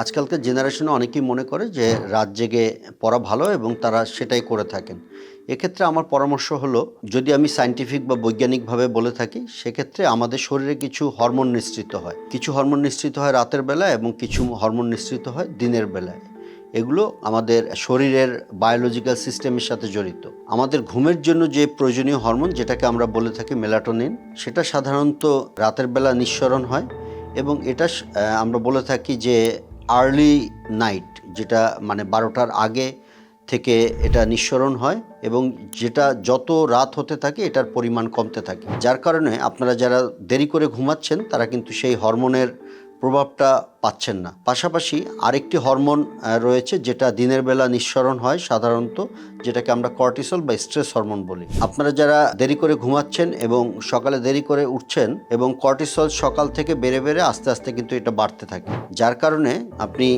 আজকালকার জেনারেশনে অনেকেই মনে করে যে রাত জেগে পড়া ভালো এবং তারা সেটাই করে থাকেন। এক্ষেত্রে আমার পরামর্শ হলো, যদি আমি সায়েন্টিফিক বা বৈজ্ঞানিকভাবে বলে থাকি, সেক্ষেত্রে আমাদের শরীরে কিছু হরমোন নিঃসৃত হয়। কিছু হরমোন নিঃসৃত হয় রাতের বেলায় এবং কিছু হরমোন নিঃসৃত হয় দিনের বেলায়। এগুলো আমাদের শরীরের বায়োলজিক্যাল সিস্টেমের সাথে জড়িত। আমাদের ঘুমের জন্য যে প্রয়োজনীয় হরমোন, যেটাকে আমরা বলে থাকি মেলাটোনিন, সেটা সাধারণত রাতের বেলা নিঃসরণ হয় এবং এটা আমরা বলে থাকি যে আর্লি নাইট, যেটা মানে 12টার আগে থেকে এটা নিঃসরণ হয় এবং যেটা যত রাত হতে থাকে এটার পরিমাণ কমতে থাকে, যার কারণে আপনারা যারা দেরি করে ঘুমাচ্ছেন তারা কিন্তু সেই হরমোনের প্রভাবটা পাচ্ছেন না। পাশাপাশি আরেকটি হরমোন রয়েছে যেটা দিনের বেলা নিঃসরণ হয় সাধারণত, যেটাকে আমরা কর্টিসল বা স্ট্রেস হরমোন বলি। আপনারা যারা দেরি করে ঘুমাচ্ছেন এবং সকালে দেরি করে উঠছেন, এবং কর্টিসল সকাল থেকে বেড়ে বেড়ে আস্তে আস্তে কিন্তু এটা বাড়তে থাকে, যার কারণে আপনি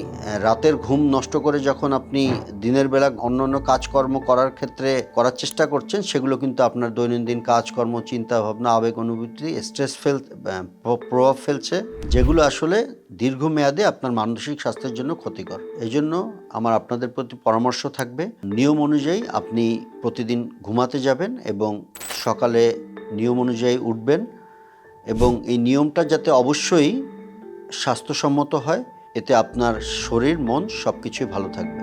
রাতের ঘুম নষ্ট করে যখন আপনি দিনের বেলা অন্যান্য কাজকর্ম করার ক্ষেত্রে করার চেষ্টা করছেন, সেগুলো কিন্তু আপনার দৈনন্দিন কাজকর্ম, চিন্তা ভাবনা, আবেগ অনুভূতি, স্ট্রেস প্রভাব ফেলছে, যেগুলো আসলে দীর্ঘমেয়াদে আপনার মানসিক স্বাস্থ্যের জন্য ক্ষতিকর। এই জন্য আমার আপনাদের প্রতি পরামর্শ থাকবে, নিয়ম অনুযায়ী আপনি প্রতিদিন ঘুমাতে যাবেন এবং সকালে নিয়ম অনুযায়ী উঠবেন, এবং এই নিয়মটা যাতে অবশ্যই স্বাস্থ্যসম্মত হয়, এতে আপনার শরীর মন সব কিছুই ভালো থাকবে।